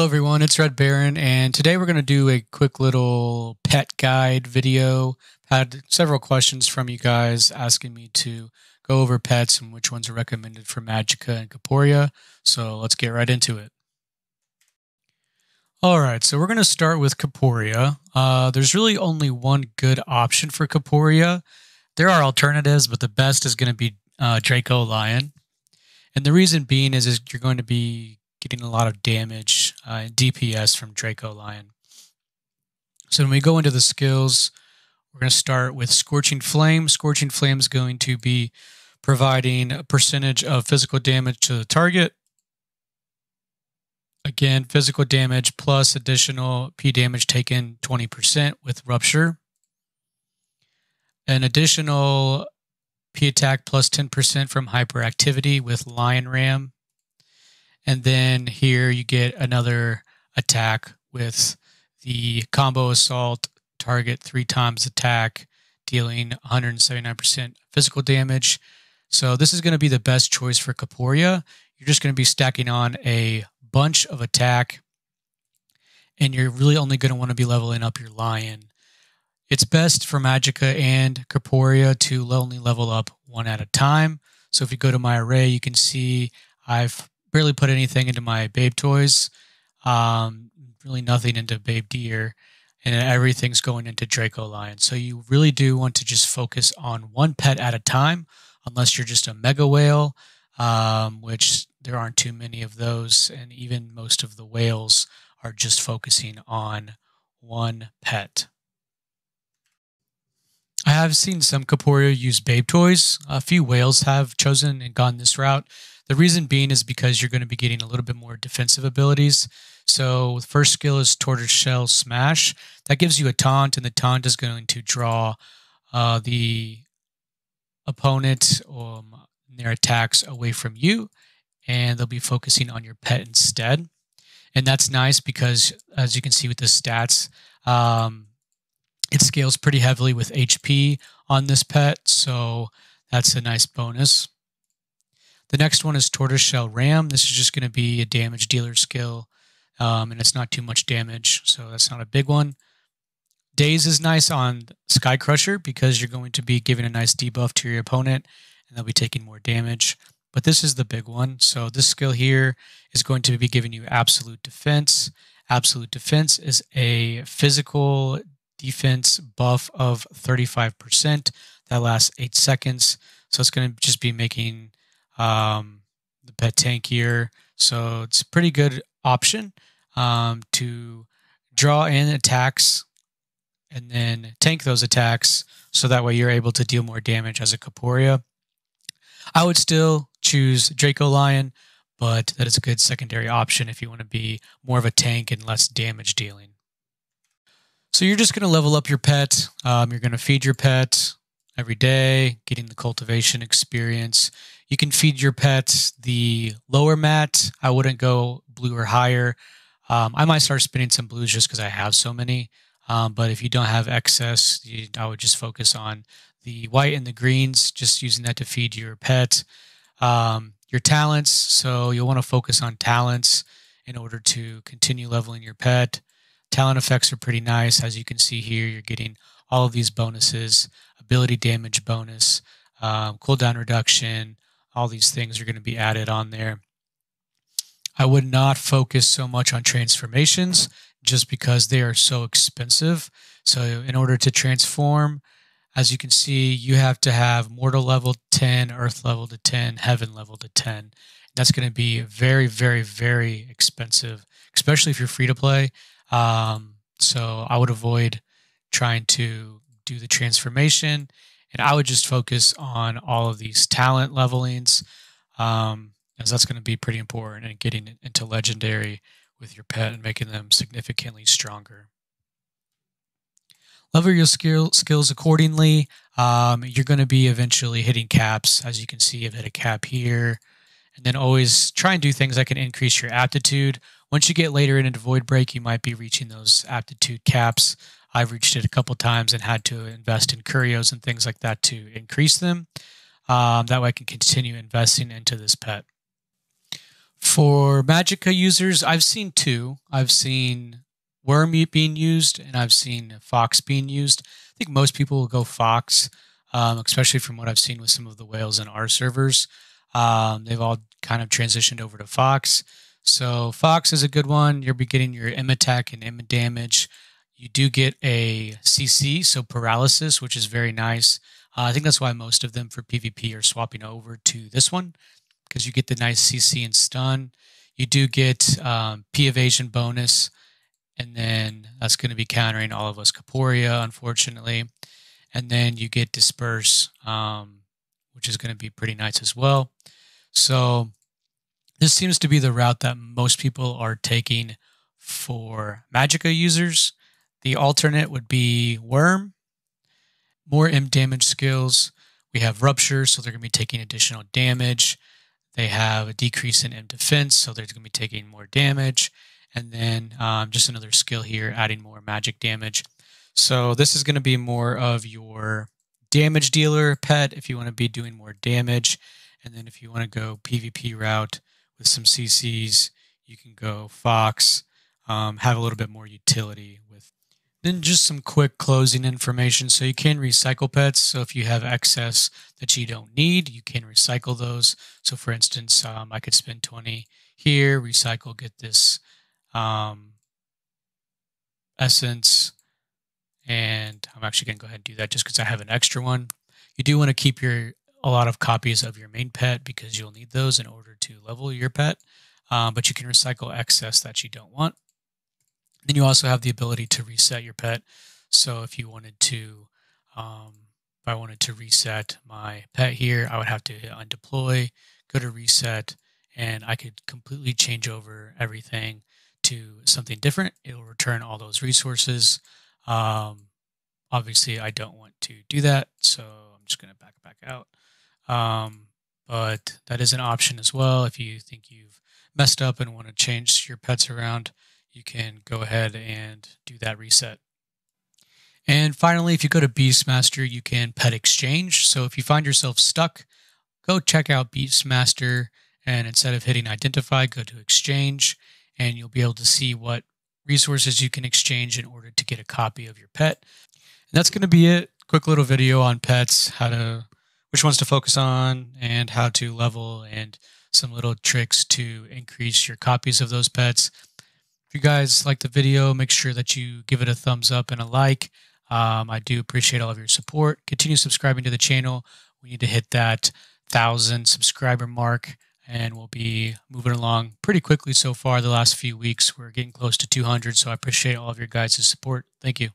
Hello everyone, it's Red Baron, and today we're going to do a quick little pet guide video. Had several questions from you guys asking me to go over pets and which ones are recommended for Magicka and Corporia, so let's get right into it. Alright, so we're going to start with Corporia. There's really only one good option for Corporia. There are alternatives, but the best is going to be Draco Lion. And the reason being is you're going to be getting a lot of damage and DPS from Draco Lion. So when we go into the skills, we're going to start with Scorching Flame. Scorching Flame is going to be providing a percentage of physical damage to the target. Again, physical damage plus additional P damage taken 20% with Rupture. An additional P attack plus 10% from Hyperactivity with Lion Ram. And then here you get another attack with the Combo Assault, target 3 times attack, dealing 179% physical damage. So this is going to be the best choice for Corporia. You're just going to be stacking on a bunch of attack, and you're really only going to want to be leveling up your Lion. It's best for Magicka and Corporia to only level up one at a time. So if you go to my array, you can see I've barely put anything into my Babe toys, really nothing into Babe Deer, and everything's going into Draco Lion. So you really do want to just focus on one pet at a time, unless you're just a Mega Whale, which there aren't too many of those, and even most of the whales are just focusing on one pet. I have seen some Corporia use Babe toys. A few whales have chosen and gone this route. The reason being is because you're going to be getting a little bit more defensive abilities. So the first skill is Tortoiseshell Smash. That gives you a taunt, and the taunt is going to draw the opponent their attacks away from you, and they'll be focusing on your pet instead. And that's nice because, as you can see with the stats, it scales pretty heavily with HP on this pet, so that's a nice bonus. The next one is Tortoiseshell Ram. This is just going to be a damage dealer skill, and it's not too much damage, so that's not a big one. Daze is nice on Sky Crusher because you're going to be giving a nice debuff to your opponent, and they'll be taking more damage. But this is the big one. So this skill here is going to be giving you Absolute Defense. Absolute Defense is a physical defense buff of 35% that lasts 8 seconds. So it's going to just be making the pet tankier. So it's a pretty good option to draw in attacks and then tank those attacks, so that way you're able to deal more damage as a Corporia. I would still choose Draco Lion, but that is a good secondary option if you want to be more of a tank and less damage dealing. So you're just going to level up your pet. You're going to feed your pet every day, getting the cultivation experience. You can feed your pet the lower mat. I wouldn't go blue or higher. I might start spinning some blues just because I have so many. But if you don't have excess, I would just focus on the white and the greens, just using that to feed your pet. Your talents, so you'll want to focus on talents in order to continue leveling your pet. Talent effects are pretty nice. As you can see here, you're getting all of these bonuses, ability damage bonus, cooldown reduction, all these things are going to be added on there. I would not focus so much on transformations just because they are so expensive. So in order to transform, as you can see, you have to have Mortal level 10, Earth level to 10, Heaven level to 10. That's going to be very, very, very expensive, especially if you're free to play. So I would avoid trying to do the transformation, and I would just focus on all of these talent levelings, as that's going to be pretty important in getting into legendary with your pet and making them significantly stronger. Level your skills accordingly. You're going to be eventually hitting caps. As you can see, I've hit a cap here. And then always try and do things that can increase your aptitude. Once you get later into Void Break, you might be reaching those aptitude caps. I've reached it a couple times and had to invest in curios and things like that to increase them. That way I can continue investing into this pet. For Magicka users, I've seen two. I've seen Worm being used, and I've seen Fox being used. I think most people will go Fox, especially from what I've seen with some of the whales in our servers. They've all kind of transitioned over to Fox. So Fox is a good one. You'll be getting your M attack and M damage. You do get a CC, so paralysis, which is very nice. I think that's why most of them for PvP are swapping over to this one, because you get the nice CC and stun. You do get P evasion bonus, and then that's going to be countering all of us Corporia, unfortunately. And then you get disperse, which is going to be pretty nice as well. So this seems to be the route that most people are taking for Magicka users. The alternate would be Worm, more M damage skills. We have Rupture, so they're going to be taking additional damage. They have a decrease in M defense, so they're going to be taking more damage. And then just another skill here, adding more magic damage. So this is going to be more of your damage dealer pet if you want to be doing more damage. And then if you want to go PvP route with some CCs, you can go Fox, have a little bit more utility with. Then just some quick closing information. So you can recycle pets. So if you have excess that you don't need, you can recycle those. So for instance, I could spend 20 here, recycle, get this essence. And I'm actually going to go ahead and do that just because I have an extra one. You do want to keep a lot of copies of your main pet because you'll need those in order to level your pet. But you can recycle excess that you don't want. Then you also have the ability to reset your pet. So if you wanted to, if I wanted to reset my pet here, I would have to hit undeploy, go to reset, and I could completely change over everything to something different. It will return all those resources. Obviously, I don't want to do that, so I'm just going to back out. But that is an option as well. If you think you've messed up and want to change your pets around, you can go ahead and do that reset. And finally, if you go to Beastmaster, you can pet exchange. So if you find yourself stuck, go check out Beastmaster, and instead of hitting identify, go to exchange, and you'll be able to see what resources you can exchange in order to get a copy of your pet. And that's going to be it. Quick little video on pets, which ones to focus on, and how to level, and some little tricks to increase your copies of those pets. If you guys like the video, make sure that you give it a thumbs up and a like. I do appreciate all of your support. Continue subscribing to the channel. We need to hit that 1,000 subscriber mark, and we'll be moving along pretty quickly so far. The last few weeks, we're getting close to 200, so I appreciate all of your guys' support. Thank you.